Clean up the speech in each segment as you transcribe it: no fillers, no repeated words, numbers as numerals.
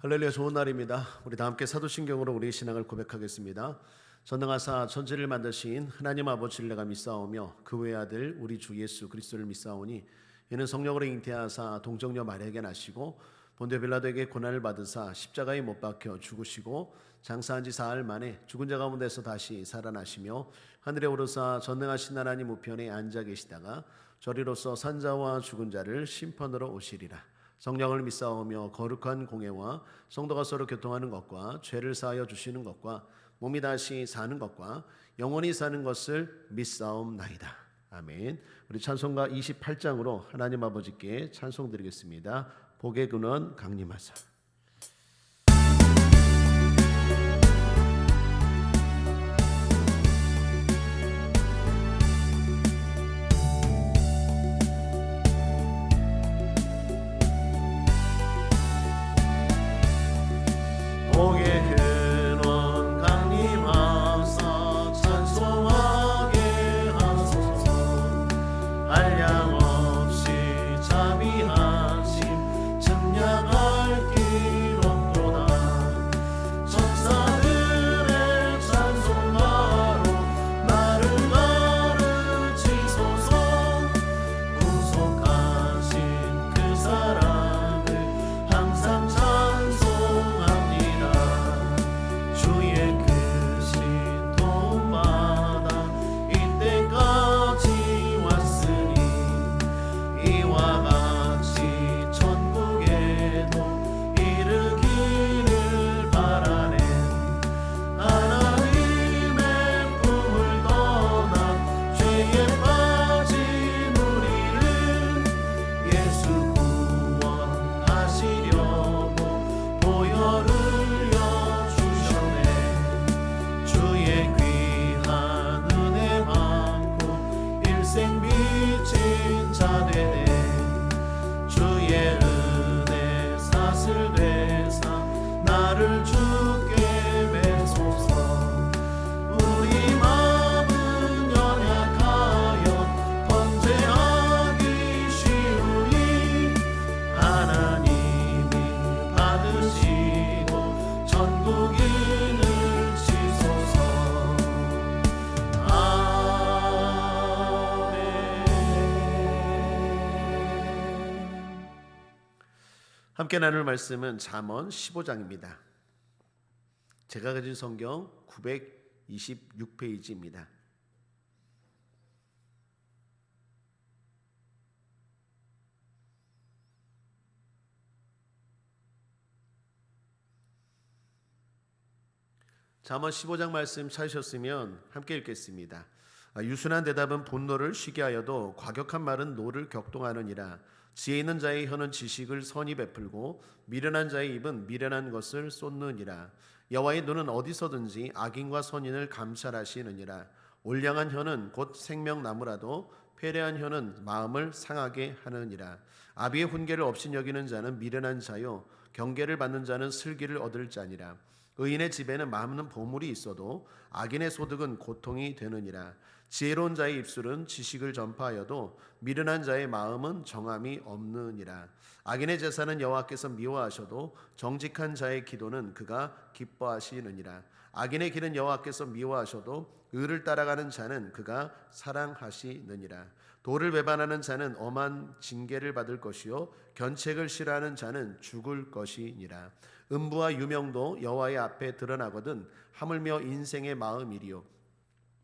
할렐루야, 좋은 날입니다. 우리 다 함께 사도신경으로 우리의 신앙을 고백하겠습니다. 전능하사 천지를 만드신 하나님 아버지를 내가 믿사오며 그 외의 아들 우리 주 예수 그리스도를 믿사오니 이는 성령으로 잉태하사 동정녀 마리아에게 나시고 본디오 빌라도에게 고난을 받으사 십자가에 못 박혀 죽으시고 장사한 지 사흘 만에 죽은 자 가운데서 다시 살아나시며 하늘에 오르사 전능하신 하나님 우편에 앉아 계시다가 저리로서 산자와 죽은 자를 심판으로 오시리라. 성령을 믿사오며 거룩한 공예와 성도가 서로 교통하는 것과 죄를 사하여 주시는 것과 몸이 다시 사는 것과 영원히 사는 것을 믿사옵나이다. 아멘. 우리 찬송가 28장으로 하나님 아버지께 찬송 드리겠습니다. 복의 근원 강림하사. 복의 근원 강림하사 찬송하게 하소서. 한량 없이 자비하심 증량할 길 없도다. 천사들의 찬송가로 나를 가르치소서. 구속하신 그 사랑을 항상 찬송합니다. 주의 크신 도움받아 이때까지 왔으니 이와 같이 천국에도 이르기를 바라네. 하나님의 품을 떠나 죄에 빠진 우리를 예수 구원하시려고 보혈을 주셨네. 주의 귀한 은혜 받고 일생 빚진 자 되네. 주의 은혜 사슬 되사 나를 주께 매소서. 우리 마음은 연약하여 번제하기 쉬우니 하나님이 받으시고 천국인을 치소서. 아멘. 함께 나눌 말씀은 잠언 15장입니다. 제가 가진 성경 926페이지입니다. 잠언 15장 말씀 찾으셨으면 함께 읽겠습니다. 유순한 대답은 분노를 쉬게 하여도 과격한 말은 노를 격동하느니라. 지혜 있는 자의 혀는 지식을 선히 베풀고 미련한 자의 입은 미련한 것을 쏟느니라. 여호와의 눈은 어디서든지 악인과 선인을 감찰하시느니라. 올량한 혀는 곧 생명나무라도 패례한 혀는 마음을 상하게 하느니라. 아비의 훈계를 업신여기는 자는 미련한 자요 경계를 받는 자는 슬기를 얻을 자니라. 의인의 집에는 많은 보물이 있어도 악인의 소득은 고통이 되느니라. 지혜로운 자의 입술은 지식을 전파하여도 미련한 자의 마음은 정함이 없느니라. 악인의 제사는 여호와께서 미워하셔도 정직한 자의 기도는 그가 기뻐하시느니라. 악인의 길은 여호와께서 미워하셔도 의를 따라가는 자는 그가 사랑하시느니라. 도를 배반하는 자는 엄한 징계를 받을 것이요 견책을 싫어하는 자는 죽을 것이니라. 음부와 유명도 여호와의 앞에 드러나거든 하물며 인생의 마음이리요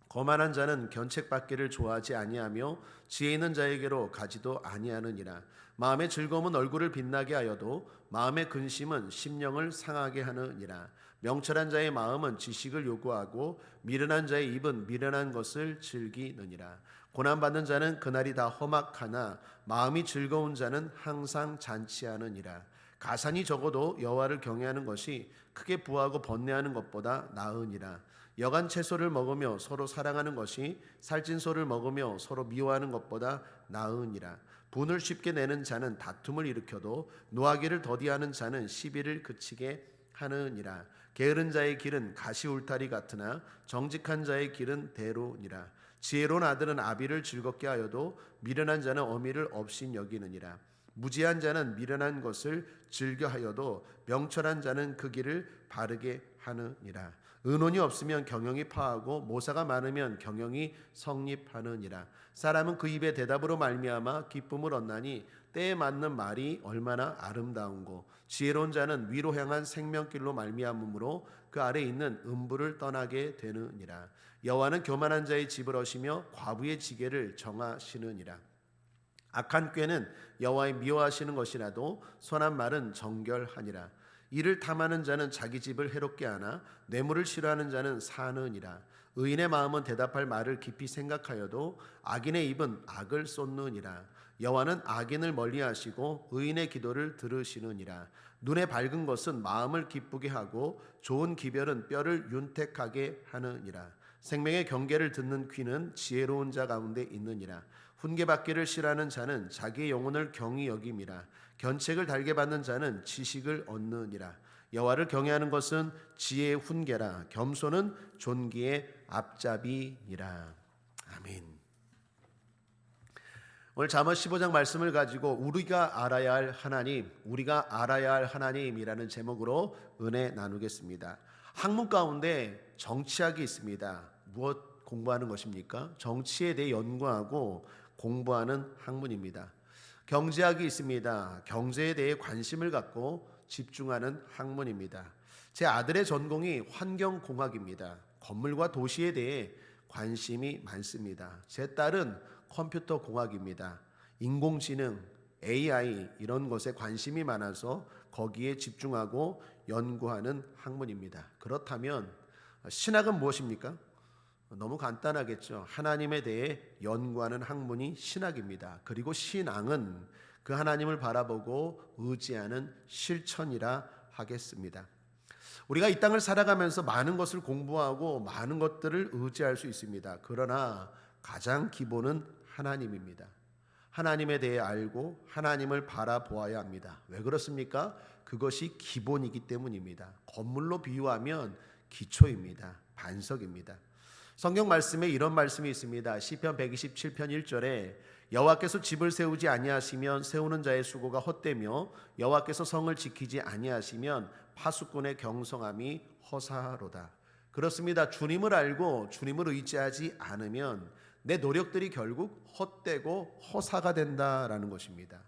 거만한 자는 견책받기를 좋아하지 아니하며 지혜 있는 자에게로 가지도 아니하느니라. 마음의 즐거움은 얼굴을 빛나게 하여도 마음의 근심은 심령을 상하게 하느니라. 명철한 자의 마음은 지식을 요구하고 미련한 자의 입은 미련한 것을 즐기느니라. 고난받는 자는 그날이 다 험악하나 마음이 즐거운 자는 항상 잔치하느니라. 가산이 적어도 여호와를 경외하는 것이 크게 부하고 번뇌하는 것보다 나으니라. 여간 채소를 먹으며 서로 사랑하는 것이 살찐 소를 먹으며 서로 미워하는 것보다 나으니라. 분을 쉽게 내는 자는 다툼을 일으켜도 노하기를 더디하는 자는 시비를 그치게 하느니라. 게으른 자의 길은 가시 울타리 같으나 정직한 자의 길은 대로니라. 지혜로운 아들은 아비를 즐겁게 하여도 미련한 자는 어미를 업신 여기느니라. 무지한 자는 미련한 것을 즐겨하여도 명철한 자는 그 길을 바르게 하느니라. 의논이 없으면 경영이 파하고 모사가 많으면 경영이 성립하느니라. 사람은 그 입의 대답으로 말미암아 기쁨을 얻나니 때에 맞는 말이 얼마나 아름다운고 지혜로운 자는 위로 향한 생명길로 말미암음으로 그 아래 있는 음부를 떠나게 되느니라. 여호와는 교만한 자의 집을 어시며 과부의 지게를 정하시느니라. 악한 꾀는 여호와의 미워하시는 것이라도 선한 말은 정결하니라. 이를 탐하는 자는 자기 집을 해롭게 하나 뇌물을 싫어하는 자는 사느니라. 의인의 마음은 대답할 말을 깊이 생각하여도 악인의 입은 악을 쏟느니라. 여호와는 악인을 멀리하시고 의인의 기도를 들으시느니라. 눈에 밝은 것은 마음을 기쁘게 하고 좋은 기별은 뼈를 윤택하게 하느니라. 생명의 경계를 듣는 귀는 지혜로운 자 가운데 있느니라. 훈계받기를 싫어하는 자는 자기의 영혼을 경히 여김이라. 견책을 달게 받는 자는 지식을 얻느니라. 여호와를 경외하는 것은 지혜의 훈계라. 겸손은 존귀의 앞잡이니라. 아멘. 오늘 잠언 15장 말씀을 가지고 우리가 알아야 할 하나님, 우리가 알아야 할 하나님이라는 제목으로 은혜 나누겠습니다. 학문 가운데 정치학이 있습니다. 무엇 공부하는 것입니까? 정치에 대해 연구하고 공부하는 학문입니다. 경제학이 있습니다. 경제에 대해 관심을 갖고 집중하는 학문입니다. 제 아들의 전공이 환경공학입니다. 건물과 도시에 대해 관심이 많습니다. 제 딸은 컴퓨터 공학입니다. 인공지능, AI 이런 것에 관심이 많아서 거기에 집중하고 연구하는 학문입니다. 그렇다면 신학은 무엇입니까? 너무 간단하겠죠. 하나님에 대해 연구하는 학문이 신학입니다. 그리고 신앙은 그 하나님을 바라보고 의지하는 실천이라 하겠습니다. 우리가 이 땅을 살아가면서 많은 것을 공부하고 많은 것들을 의지할 수 있습니다. 그러나 가장 기본은 하나님입니다. 하나님에 대해 알고 하나님을 바라보아야 합니다. 왜 그렇습니까? 그것이 기본이기 때문입니다. 건물로 비유하면 기초입니다. 반석입니다. 성경 말씀에 이런 말씀이 있습니다. 시편 127편 1절에 여호와께서 집을 세우지 아니하시면 세우는 자의 수고가 헛되며 여호와께서 성을 지키지 아니하시면 파수꾼의 경성함이 허사로다. 그렇습니다. 주님을 알고 주님을 의지하지 않으면 내 노력들이 결국 헛되고 허사가 된다라는 것입니다.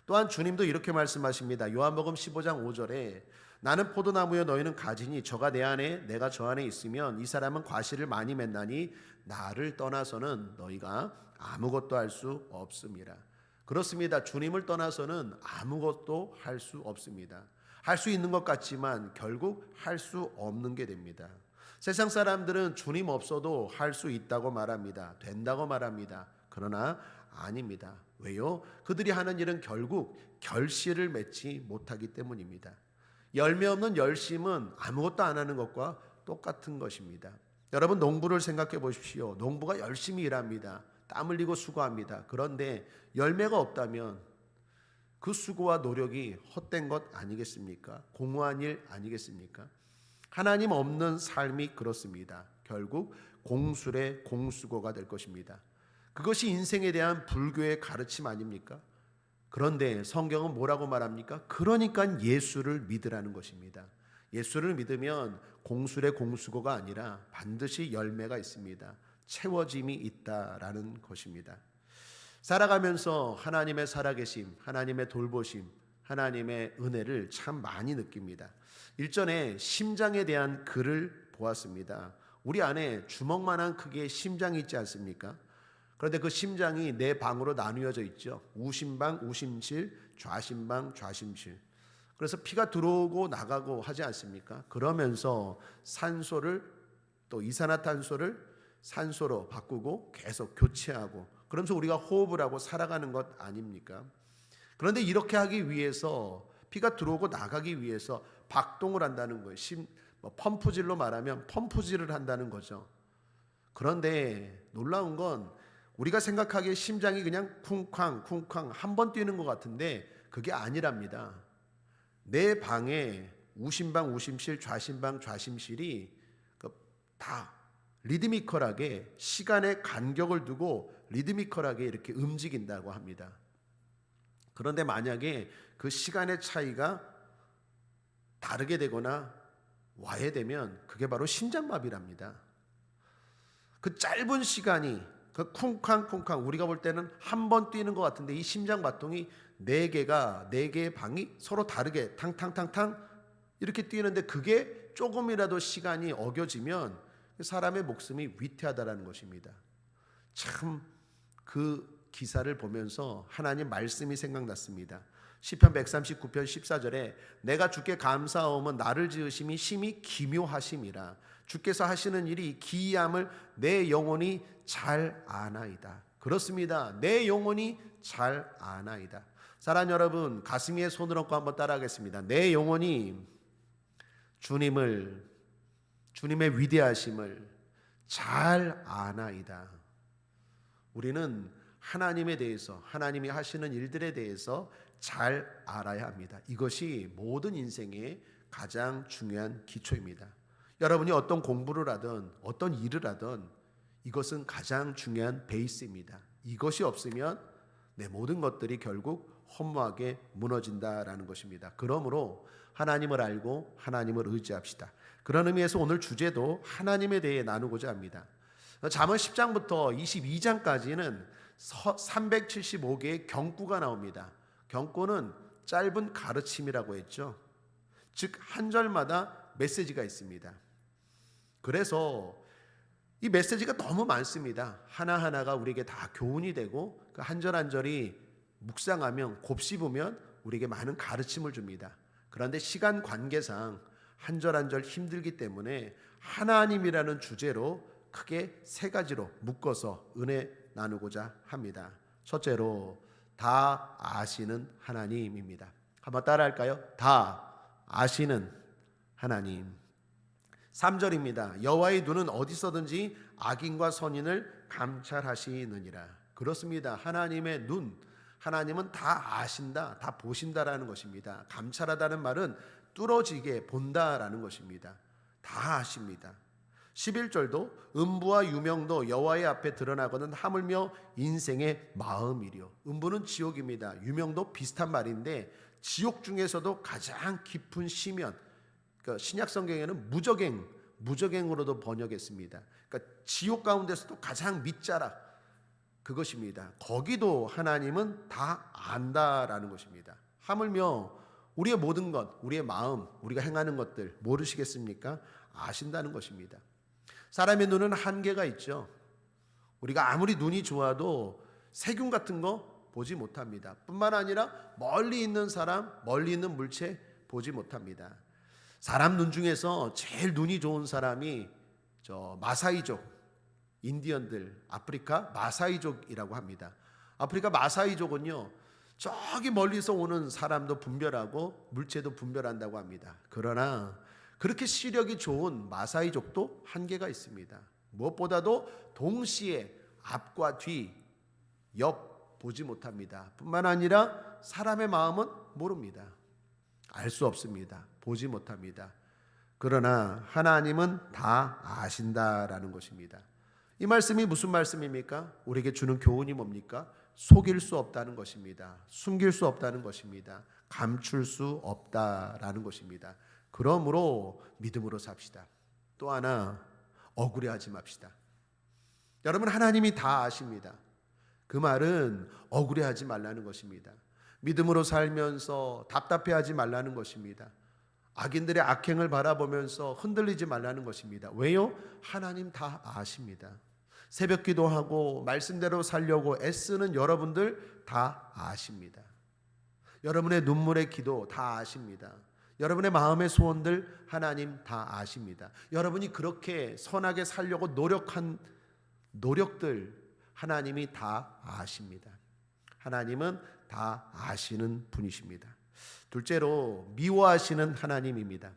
또한 주님도 이렇게 말씀하십니다. 요한복음 15장 5절에 나는 포도나무여 너희는 가지니 저가 내 안에 내가 저 안에 있으면 이 사람은 과실을 많이 맺나니 나를 떠나서는 너희가 아무것도 할 수 없습니다. 그렇습니다. 주님을 떠나서는 아무것도 할 수 없습니다. 할 수 있는 것 같지만 결국 할 수 없는 게 됩니다. 세상 사람들은 주님 없어도 할 수 있다고 말합니다. 된다고 말합니다. 그러나 아닙니다. 왜요? 그들이 하는 일은 결국 결실을 맺지 못하기 때문입니다. 열매 없는 열심은 아무것도 안 하는 것과 똑같은 것입니다. 여러분 농부를 생각해 보십시오. 농부가 열심히 일합니다. 땀 흘리고 수고합니다. 그런데 열매가 없다면 그 수고와 노력이 헛된 것 아니겠습니까? 공허한 일 아니겠습니까? 하나님 없는 삶이 그렇습니다. 결국 공술의 공수고가 될 것입니다. 그것이 인생에 대한 불교의 가르침 아닙니까? 그런데 성경은 뭐라고 말합니까? 그러니까 예수를 믿으라는 것입니다. 예수를 믿으면 공술의 공수고가 아니라 반드시 열매가 있습니다. 채워짐이 있다라는 것입니다. 살아가면서 하나님의 살아계심, 하나님의 돌보심, 하나님의 은혜를 참 많이 느낍니다. 일전에 심장에 대한 글을 보았습니다. 우리 안에 주먹만한 크기의 심장이 있지 않습니까? 그런데 그 심장이 네 방으로 나누어져 있죠. 우심방, 우심실, 좌심방, 좌심실. 그래서 피가 들어오고 나가고 하지 않습니까? 그러면서 산소를 또 이산화탄소를 산소로 바꾸고 계속 교체하고 그러면서 우리가 호흡을 하고 살아가는 것 아닙니까? 그런데 이렇게 하기 위해서 피가 들어오고 나가기 위해서 박동을 한다는 거예요. 펌프질로 말하면 펌프질을 한다는 거죠. 그런데 놀라운 건 우리가 생각하기에 심장이 그냥 쿵쾅 쿵쾅 한 번 뛰는 것 같은데 그게 아니랍니다. 내 방에 우심방 우심실 좌심방 좌심실이 다 리드미컬하게 시간의 간격을 두고 리드미컬하게 이렇게 움직인다고 합니다. 그런데 만약에 그 시간의 차이가 다르게 되거나 와해되면 그게 바로 심장마비랍니다. 그 짧은 시간이 그 쿵쾅쿵쾅 우리가 볼 때는 한 번 뛰는 것 같은데 이 심장박동이 네 개의 방이 서로 다르게 탕탕탕탕 이렇게 뛰는데 그게 조금이라도 시간이 어겨지면 사람의 목숨이 위태하다라는 것입니다. 참 그 기사를 보면서 하나님 말씀이 생각났습니다. 시편 139편 14절에 내가 주께 감사하오면 나를 지으심이 심히 기묘하심이라. 주께서 하시는 일이 기이함을 내 영혼이 잘 아나이다. 그렇습니다. 내 영혼이 잘 아나이다. 사랑하는 여러분, 가슴 위에 손을 얹고 한번 따라하겠습니다. 내 영혼이 주님의 위대하심을 잘 아나이다. 우리는 하나님에 대해서, 하나님이 하시는 일들에 대해서 잘 알아야 합니다. 이것이 모든 인생의 가장 중요한 기초입니다. 여러분이 어떤 공부를 하든 어떤 일을 하든 이것은 가장 중요한 베이스입니다. 이것이 없으면 내 모든 것들이 결국 허무하게 무너진다라는 것입니다. 그러므로 하나님을 알고 하나님을 의지합시다. 그런 의미에서 오늘 주제도 하나님에 대해 나누고자 합니다. 잠언 10장부터 22장까지는 375개의 경구가 나옵니다. 경고는 짧은 가르침이라고 했죠. 즉 한 절마다 메시지가 있습니다. 그래서 이 메시지가 너무 많습니다. 하나하나가 우리에게 다 교훈이 되고 그 한 절 한 절이 묵상하면 곱씹으면 우리에게 많은 가르침을 줍니다. 그런데 시간 관계상 한 절 한 절 힘들기 때문에 하나님이라는 주제로 크게 세 가지로 묶어서 은혜 나누고자 합니다. 첫째로 다 아시는 하나님입니다. 한번 따라할까요? 다 아시는 하나님. 3절입니다. 여호와의 눈은 어디서든지 악인과 선인을 감찰하시느니라. 그렇습니다. 하나님의 눈, 하나님은 다 아신다, 다 보신다라는 것입니다. 감찰하다는 말은 뚫어지게 본다라는 것입니다. 다 아십니다. 11절도 음부와 유명도 여호와의 앞에 드러나거든 하물며 인생의 마음이려. 음부는 지옥입니다. 유명도 비슷한 말인데 지옥 중에서도 가장 깊은 심연, 그러니까 신약 성경에는 무저갱으로도 번역했습니다. 그러니까 지옥 가운데서도 가장 밑자락 그것입니다. 거기도 하나님은 다 안다라는 것입니다. 하물며 우리의 모든 것, 우리의 마음, 우리가 행하는 것들 모르시겠습니까? 아신다는 것입니다. 사람의 눈은 한계가 있죠. 우리가 아무리 눈이 좋아도 세균 같은 거 보지 못합니다. 뿐만 아니라 멀리 있는 사람, 멀리 있는 물체 보지 못합니다. 사람 눈 중에서 제일 눈이 좋은 사람이 저 마사이족, 인디언들, 아프리카 마사이족이라고 합니다. 아프리카 마사이족은요, 저기 멀리서 오는 사람도 분별하고 물체도 분별한다고 합니다. 그러나 그렇게 시력이 좋은 마사이족도 한계가 있습니다. 무엇보다도 동시에 앞과 뒤, 옆 보지 못합니다. 뿐만 아니라 사람의 마음은 모릅니다. 알 수 없습니다. 보지 못합니다. 그러나 하나님은 다 아신다라는 것입니다. 이 말씀이 무슨 말씀입니까? 우리에게 주는 교훈이 뭡니까? 속일 수 없다는 것입니다. 숨길 수 없다는 것입니다. 감출 수 없다라는 것입니다. 그러므로 믿음으로 삽시다. 또 하나 억울해하지 맙시다. 여러분, 하나님이 다 아십니다. 그 말은 억울해하지 말라는 것입니다. 믿음으로 살면서 답답해하지 말라는 것입니다. 악인들의 악행을 바라보면서 흔들리지 말라는 것입니다. 왜요? 하나님 다 아십니다. 새벽 기도하고 말씀대로 살려고 애쓰는 여러분들 다 아십니다. 여러분의 눈물의 기도 다 아십니다. 여러분의 마음의 소원들 하나님 다 아십니다. 여러분이 그렇게 선하게 살려고 노력한 노력들 하나님이 다 아십니다. 하나님은 다 아시는 분이십니다. 둘째로 미워하시는 하나님입니다.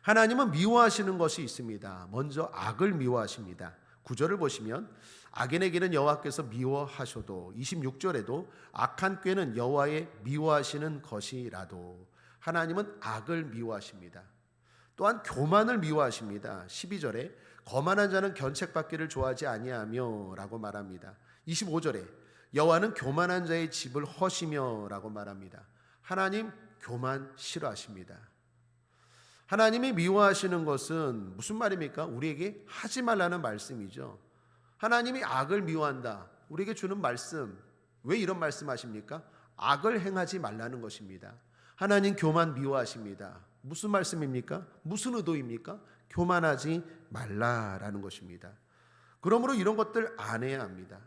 하나님은 미워하시는 것이 있습니다. 먼저 악을 미워하십니다. 9절을 보시면 악인에게는 여호와께서 미워하셔도 26절에도 악한 꾀는 여호와의 미워하시는 것이라도 하나님은 악을 미워하십니다. 또한 교만을 미워하십니다. 12절에 거만한 자는 견책받기를 좋아하지 아니하며 라고 말합니다. 25절에 여호와는 교만한 자의 집을 허시며라고 말합니다. 하나님 교만 싫어하십니다. 하나님이 미워하시는 것은 무슨 말입니까? 우리에게 하지 말라는 말씀이죠. 하나님이 악을 미워한다. 우리에게 주는 말씀, 왜 이런 말씀하십니까? 악을 행하지 말라는 것입니다. 하나님 교만 미워하십니다. 무슨 말씀입니까? 무슨 의도입니까? 교만하지 말라라는 것입니다. 그러므로 이런 것들 안 해야 합니다.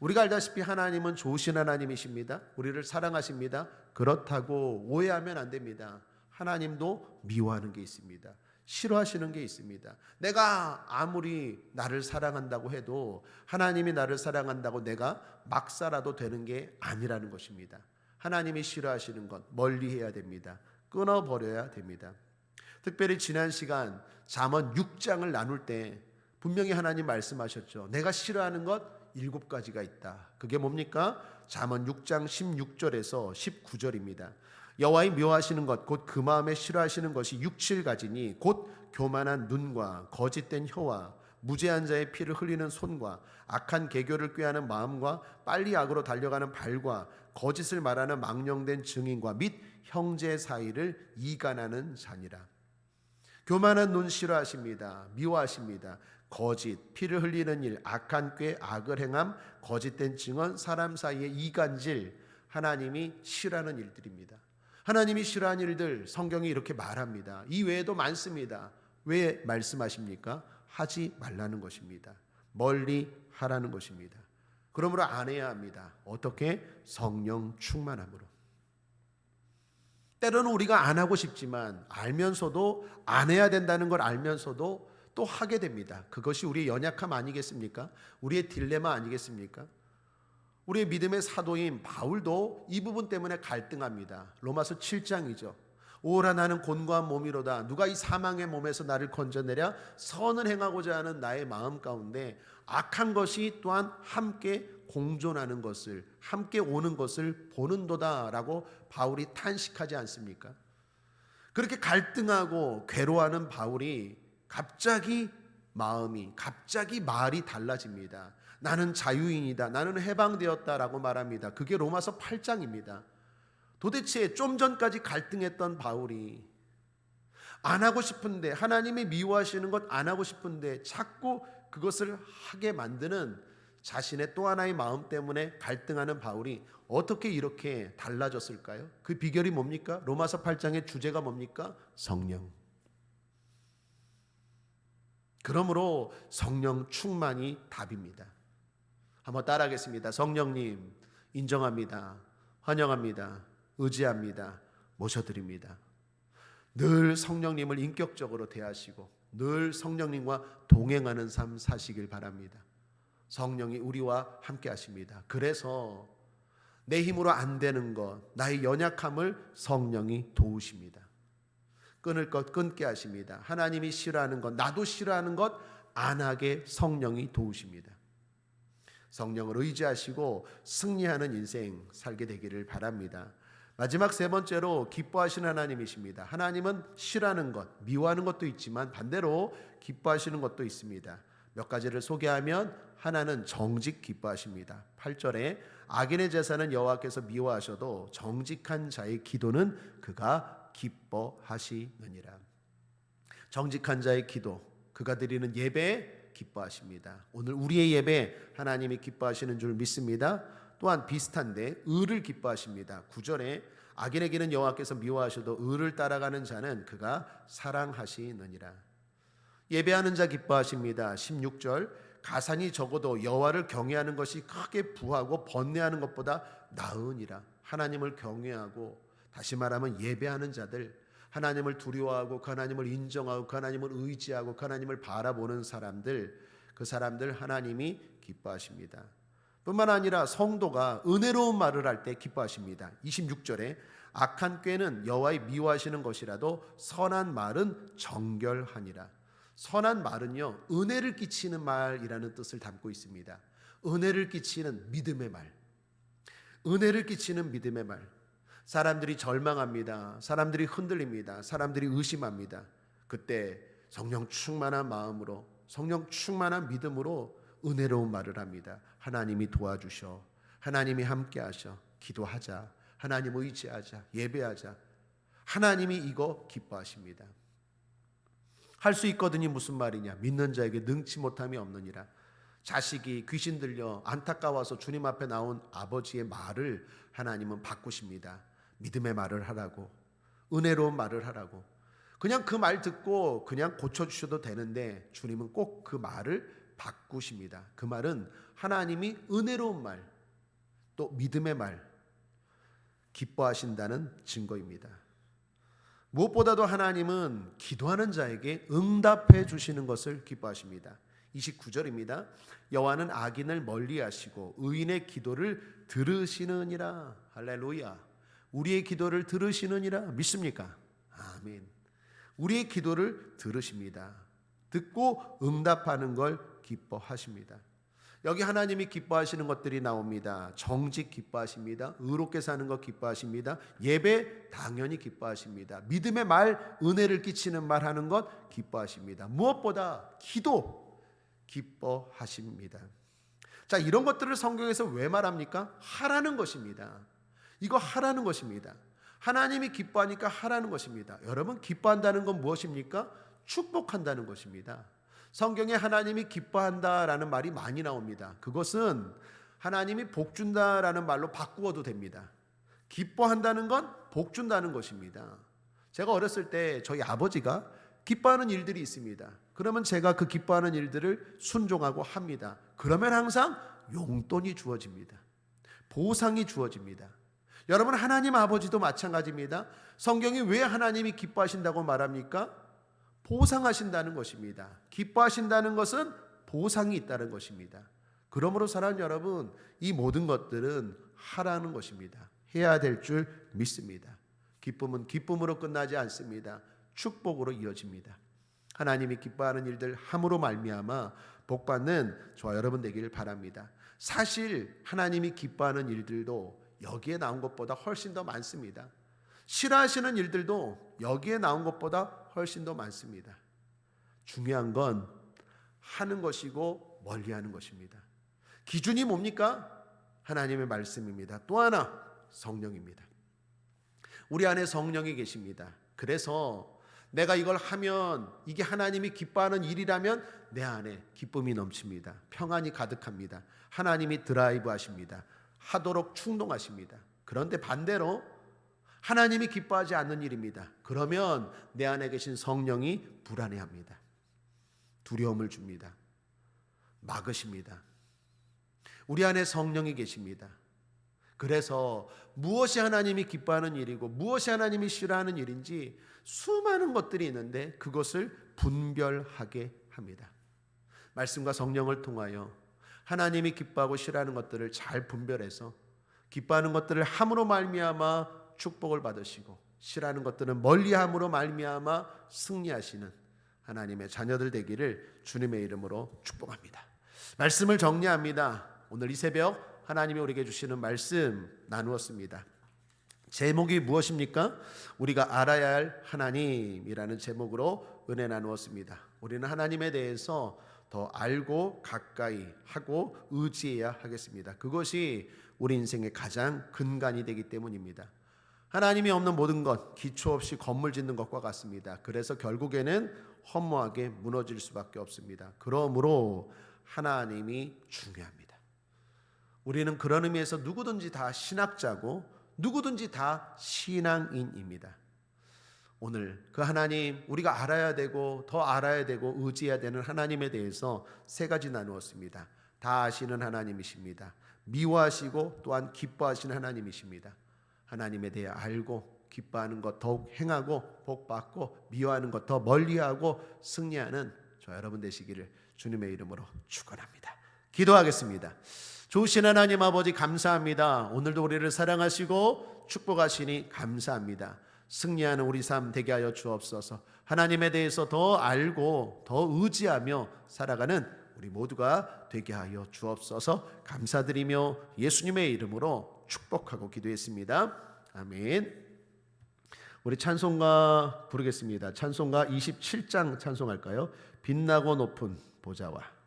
우리가 알다시피 하나님은 좋으신 하나님이십니다. 우리를 사랑하십니다. 그렇다고 오해하면 안 됩니다. 하나님도 미워하는 게 있습니다. 싫어하시는 게 있습니다. 내가 아무리 나를 사랑한다고 해도 하나님이 나를 사랑한다고 내가 막 살아도 되는 게 아니라는 것입니다. 하나님이 싫어하시는 것 멀리 해야 됩니다. 끊어버려야 됩니다. 특별히 지난 시간 잠언 6장을 나눌 때 분명히 하나님 말씀하셨죠. 내가 싫어하는 것 7가지가 있다. 그게 뭡니까? 잠언 6장 16절에서 19절입니다. 여호와의 묘하시는 것 곧 그 마음에 싫어하시는 것이 6, 7가지니 곧 교만한 눈과 거짓된 혀와 무죄한 자의 피를 흘리는 손과 악한 계교를 꾀하는 마음과 빨리 악으로 달려가는 발과 거짓을 말하는 망령된 증인과 및 형제 사이를 이간하는 자니라. 교만한 눈 싫어하십니다. 미워하십니다. 거짓, 피를 흘리는 일, 악한 꾀, 악을 행함, 거짓된 증언, 사람 사이의 이간질, 하나님이 싫어하는 일들입니다. 하나님이 싫어하는 일들 성경이 이렇게 말합니다. 이 외에도 많습니다. 왜 말씀하십니까? 하지 말라는 것입니다. 멀리 하라는 것입니다. 그러므로 안 해야 합니다. 어떻게? 성령 충만함으로. 때로는 우리가 안 하고 싶지만 알면서도 안 해야 된다는 걸 알면서도 또 하게 됩니다. 그것이 우리의 연약함 아니겠습니까? 우리의 딜레마 아니겠습니까? 우리의 믿음의 사도인 바울도 이 부분 때문에 갈등합니다. 로마서 7장이죠. 오라 나는 곤고한 몸이로다. 누가 이 사망의 몸에서 나를 건져내랴? 선을 행하고자 하는 나의 마음 가운데 악한 것이 또한 함께 공존하는 것을, 함께 오는 것을 보는도다라고 바울이 탄식하지 않습니까? 그렇게 갈등하고 괴로워하는 바울이 갑자기 말이 달라집니다. 나는 자유인이다. 나는 해방되었다라고 말합니다. 그게 로마서 8장입니다. 도대체 좀 전까지 갈등했던 바울이 안 하고 싶은데, 하나님이 미워하시는 것 안 하고 싶은데 자꾸 그것을 하게 만드는 자신의 또 하나의 마음 때문에 갈등하는 바울이 어떻게 이렇게 달라졌을까요? 그 비결이 뭡니까? 로마서 8장의 주제가 뭡니까? 성령. 그러므로 성령 충만이 답입니다. 한번 따라하겠습니다. 성령님 인정합니다. 환영합니다. 의지합니다. 모셔드립니다. 늘 성령님을 인격적으로 대하시고 늘 성령님과 동행하는 삶 사시길 바랍니다. 성령이 우리와 함께 하십니다. 그래서 내 힘으로 안 되는 것, 나의 연약함을 성령이 도우십니다. 끊을 것 끊게 하십니다. 하나님이 싫어하는 것, 나도 싫어하는 것 안 하게 성령이 도우십니다. 성령을 의지하시고 승리하는 인생 살게 되기를 바랍니다. 마지막 세 번째로 기뻐하시는 하나님이십니다. 하나님은 싫어하는 것, 미워하는 것도 있지만 반대로 기뻐하시는 것도 있습니다. 몇 가지를 소개하면 하나는 정직 기뻐하십니다. 8절에 악인의 제사는 여호와께서 미워하셔도 정직한 자의 기도는 그가 기뻐하시느니라. 정직한 자의 기도, 그가 드리는 예배에 기뻐하십니다. 오늘 우리의 예배 하나님이 기뻐하시는 줄 믿습니다. 또한 비슷한데 의를 기뻐하십니다. 9절에 악인에게는 여호와께서 미워하셔도 의를 따라가는 자는 그가 사랑하시느니라. 예배하는 자 기뻐하십니다. 16절 가산이 적어도 여호와를 경외하는 것이 크게 부하고 번뇌하는 것보다 나으니라. 하나님을 경외하고, 다시 말하면 예배하는 자들, 하나님을 두려워하고 그 하나님을 인정하고 그 하나님을 의지하고 그 하나님을 바라보는 사람들, 그 사람들 하나님이 기뻐하십니다. 뿐만 아니라 성도가 은혜로운 말을 할 때 기뻐하십니다. 26절에 악한 꾀는 여호와의 미워하시는 것이라도 선한 말은 정결하니라. 선한 말은요, 은혜를 끼치는 말이라는 뜻을 담고 있습니다. 은혜를 끼치는 믿음의 말, 은혜를 끼치는 믿음의 말. 사람들이 절망합니다. 사람들이 흔들립니다. 사람들이 의심합니다. 그때 성령 충만한 마음으로, 성령 충만한 믿음으로 은혜로운 말을 합니다. 하나님이 도와주셔. 하나님이 함께 하셔. 기도하자. 하나님 의지하자. 예배하자. 하나님이 이거 기뻐하십니다. 할 수 있거든이 무슨 말이냐? 믿는 자에게 능치 못함이 없느니라. 자식이 귀신 들려 안타까워서 주님 앞에 나온 아버지의 말을 하나님은 바꾸십니다. 믿음의 말을 하라고, 은혜로운 말을 하라고. 그냥 그 말 듣고 그냥 고쳐주셔도 되는데 주님은 꼭 그 말을 바꾸십니다. 그 말은 하나님이 은혜로운 말, 또 믿음의 말, 기뻐하신다는 증거입니다. 무엇보다도 하나님은 기도하는 자에게 응답해 주시는 것을 기뻐하십니다. 29절입니다. 여호와는 악인을 멀리하시고 의인의 기도를 들으시느니라. 할렐루야. 우리의 기도를 들으시느니라. 믿습니까? 아멘. 우리의 기도를 들으십니다. 듣고 응답하는 걸 기뻐하십니다. 여기 하나님이 기뻐하시는 것들이 나옵니다. 정직 기뻐하십니다. 의롭게 사는 것 기뻐하십니다. 예배 당연히 기뻐하십니다. 믿음의 말, 은혜를 끼치는 말 하는 것 기뻐하십니다. 무엇보다 기도 기뻐하십니다. 자, 이런 것들을 성경에서 왜 말합니까? 하라는 것입니다. 이거 하라는 것입니다. 하나님이 기뻐하니까 하라는 것입니다. 여러분, 기뻐한다는 건 무엇입니까? 축복한다는 것입니다. 성경에 하나님이 기뻐한다라는 말이 많이 나옵니다. 그것은 하나님이 복 준다라는 말로 바꾸어도 됩니다. 기뻐한다는 건 복 준다는 것입니다. 제가 어렸을 때 저희 아버지가 기뻐하는 일들이 있습니다. 그러면 제가 그 기뻐하는 일들을 순종하고 합니다. 그러면 항상 용돈이 주어집니다. 보상이 주어집니다. 여러분, 하나님 아버지도 마찬가지입니다. 성경이 왜 하나님이 기뻐하신다고 말합니까? 보상하신다는 것입니다. 기뻐하신다는 것은 보상이 있다는 것입니다. 그러므로 사랑하는 여러분, 이 모든 것들은 하라는 것입니다. 해야 될 줄 믿습니다. 기쁨은 기쁨으로 끝나지 않습니다. 축복으로 이어집니다. 하나님이 기뻐하는 일들 함으로 말미암아 복받는 저와 여러분 되기를 바랍니다. 사실 하나님이 기뻐하는 일들도 여기에 나온 것보다 훨씬 더 많습니다. 싫어하시는 일들도 여기에 나온 것보다 훨씬 더 많습니다. 중요한 건 하는 것이고 멀리하는 것입니다. 기준이 뭡니까? 하나님의 말씀입니다. 또 하나 성령입니다. 우리 안에 성령이 계십니다. 그래서 내가 이걸 하면 이게 하나님이 기뻐하는 일이라면 내 안에 기쁨이 넘칩니다. 평안이 가득합니다. 하나님이 드라이브 하십니다. 하도록 충동하십니다. 그런데 반대로 하나님이 기뻐하지 않는 일입니다. 그러면 내 안에 계신 성령이 불안해합니다. 두려움을 줍니다. 막으십니다. 우리 안에 성령이 계십니다. 그래서 무엇이 하나님이 기뻐하는 일이고 무엇이 하나님이 싫어하는 일인지 수많은 것들이 있는데 그것을 분별하게 합니다. 말씀과 성령을 통하여 하나님이 기뻐하고 싫어하는 것들을 잘 분별해서 기뻐하는 것들을 함으로 말미암아 축복을 받으시고 싫어하는 것들은 멀리함으로 말미암아 승리하시는 하나님의 자녀들 되기를 주님의 이름으로 축복합니다. 말씀을 정리합니다. 오늘 이 새벽 하나님이 우리에게 주시는 말씀 나누었습니다. 제목이 무엇입니까? 우리가 알아야 할 하나님이라는 제목으로 은혜 나누었습니다. 우리는 하나님에 대해서 더 알고 가까이 하고 의지해야 하겠습니다. 그것이 우리 인생의 가장 근간이 되기 때문입니다. 하나님이 없는 모든 것, 기초 없이 건물 짓는 것과 같습니다. 그래서 결국에는 허무하게 무너질 수밖에 없습니다. 그러므로 하나님이 중요합니다. 우리는 그런 의미에서 누구든지 다 신학자고 누구든지 다 신앙인입니다. 오늘 그 하나님, 우리가 알아야 되고 더 알아야 되고 의지해야 되는 하나님에 대해서 세 가지 나누었습니다. 다 아시는 하나님이십니다. 미워하시고 또한 기뻐하시는 하나님이십니다. 하나님에 대해 알고 기뻐하는 것 더욱 행하고 복받고 미워하는 것 더 멀리하고 승리하는 저 여러분 되시기를 주님의 이름으로 축원합니다. 기도하겠습니다. 좋으신 하나님 아버지 감사합니다. 오늘도 우리를 사랑하시고 축복하시니 감사합니다. 승리하는 우리 삶 되게 하여 주옵소서. 하나님에 대해서 더 알고 더 의지하며 살아가는 우리 모두가 되게 하여 주옵소서. 감사드리며 예수님의 이름으로 축복하고 기도했습니다. 아멘. 우리 찬송가 부르겠습니다. 찬송가 27장 찬송할까요? 빛나고 높은 보좌와.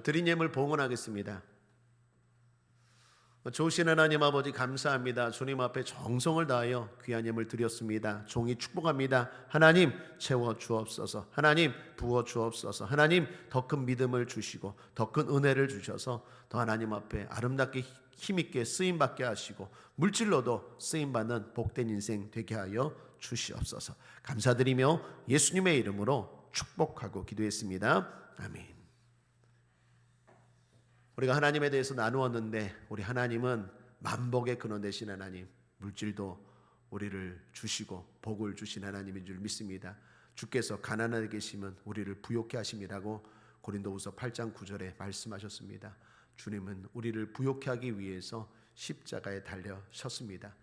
드린 예물 봉헌하겠습니다. 좋으신 하나님 아버지 감사합니다. 주님 앞에 정성을 다하여 귀한 예물 드렸습니다. 종이 축복합니다. 하나님 채워 주옵소서. 하나님 부어 주옵소서. 하나님 더 큰 믿음을 주시고 더 큰 은혜를 주셔서 더 하나님 앞에 아름답게 힘있게 쓰임받게 하시고 물질로도 쓰임받는 복된 인생 되게 하여 주시옵소서. 감사드리며 예수님의 이름으로 축복하고 기도했습니다. 아멘. 우리가 하나님에 대해서 나누었는데 우리 하나님은 만복의 근원 되신 하나님, 물질도 우리를 주시고 복을 주신 하나님인 줄 믿습니다. 주께서 가난하게 계시면 우리를 부욕케 하심이라고 고린도후서 8장 9절에 말씀하셨습니다. 주님은 우리를 부욕케 하기 위해서 십자가에 달려셨습니다.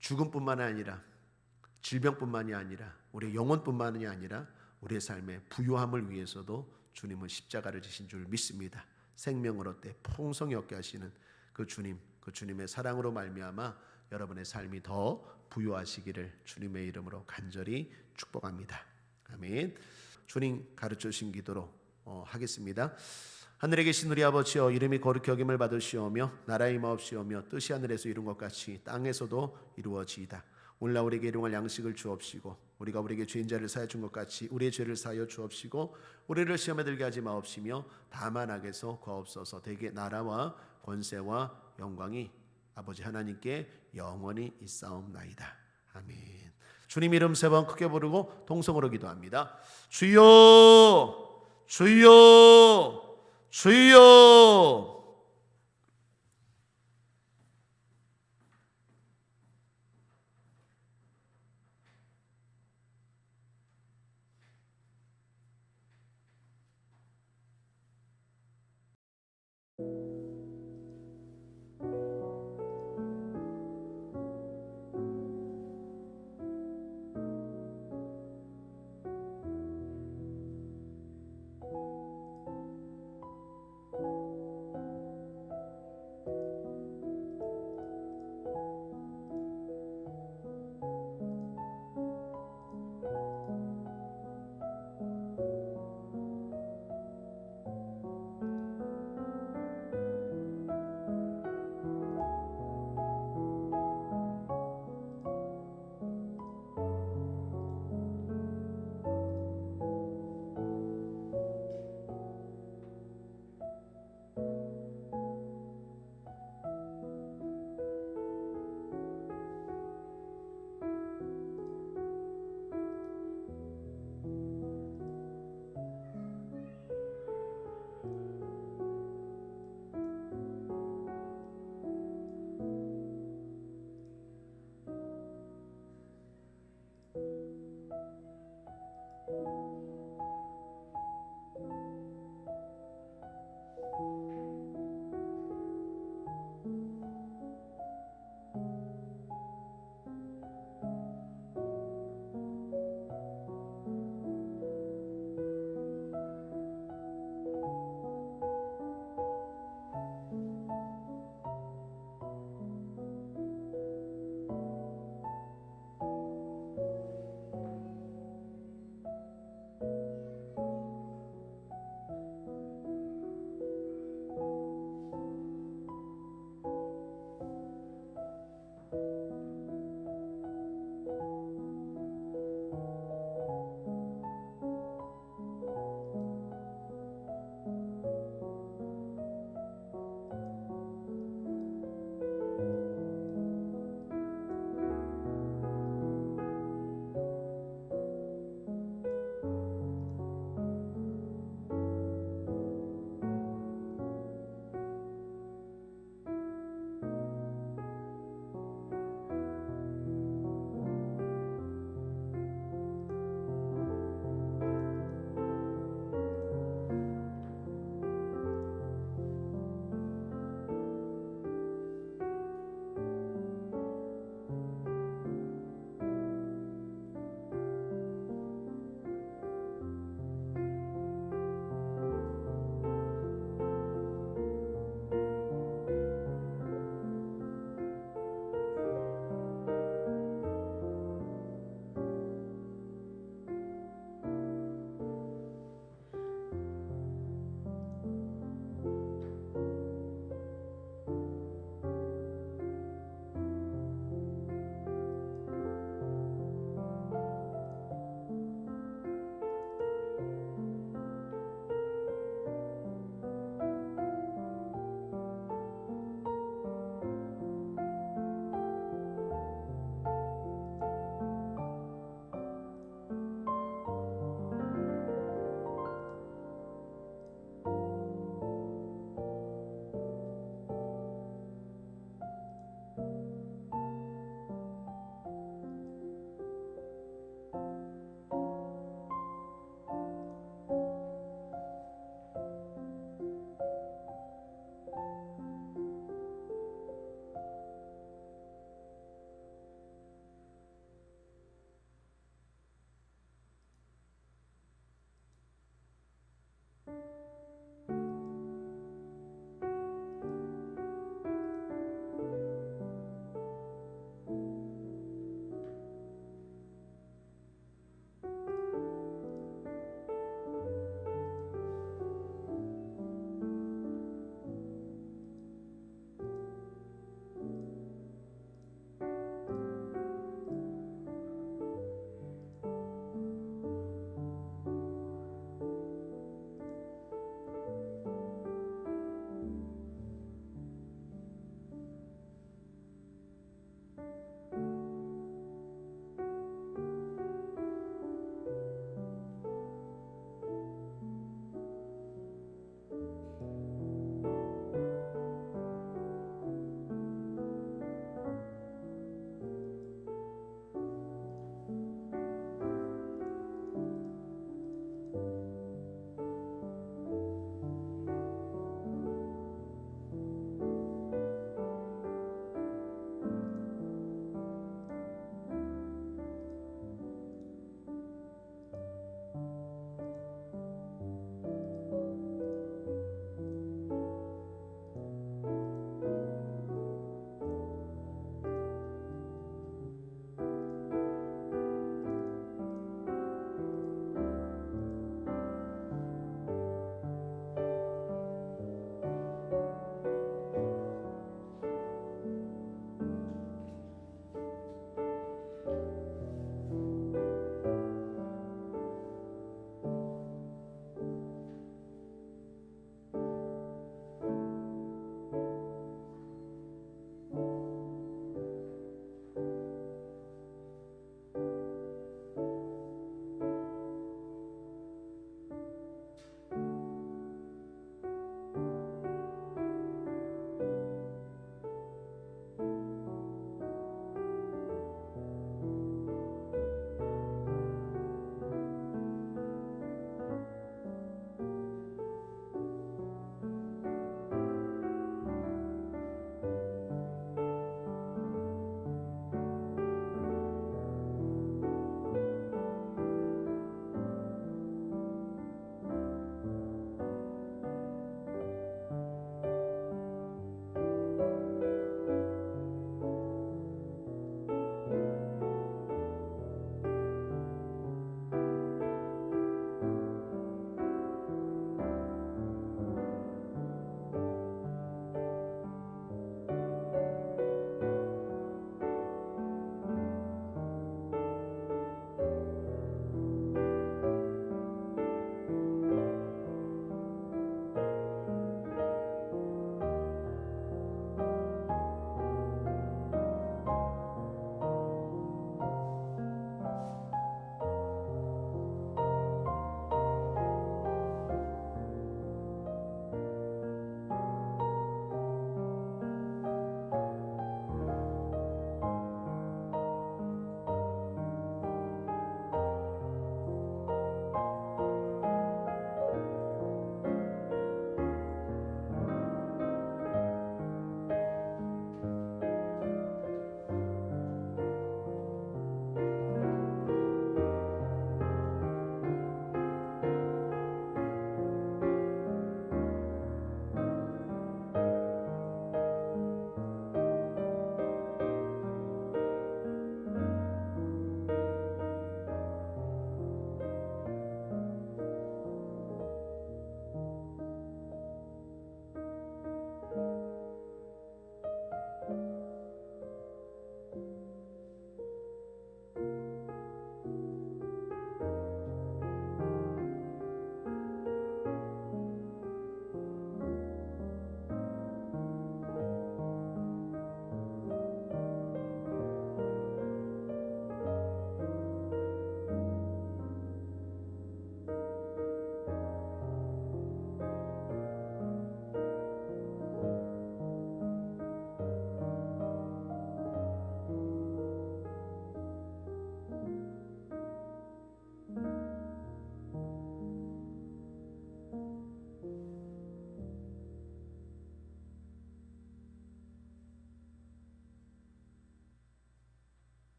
죽음뿐만 아니라 질병뿐만이 아니라 우리의 영혼뿐만이 아니라 우리의 삶의 부요함을 위해서도 주님은 십자가를 지신 줄 믿습니다. 생명을 얻되 풍성히 얻게 하시는 그 주님, 그 주님의 사랑으로 말미암아 여러분의 삶이 더 부요하시기를 주님의 이름으로 간절히 축복합니다. 아멘. 주님 가르쳐 주신 기도로 하겠습니다. 하늘에 계신 우리 아버지여, 이름이 거룩히 여김을 받으시오며 나라의 임하옵시오며 뜻이 하늘에서 이룬 것 같이 땅에서도 이루어지이다. 오늘날 우리에게 일용할 양식을 주옵시고 우리가 우리에게 죄인자를 사하여 준 것 같이 우리의 죄를 사하여 주옵시고 우리를 시험에 들게 하지 마옵시며 다만 악에서 구하옵소서. 대개 나라와 권세와 영광이 아버지 하나님께 영원히 있사옵나이다. 아멘. 주님 이름 세 번 크게 부르고 통성으로 기도합니다. 주여 주여 주여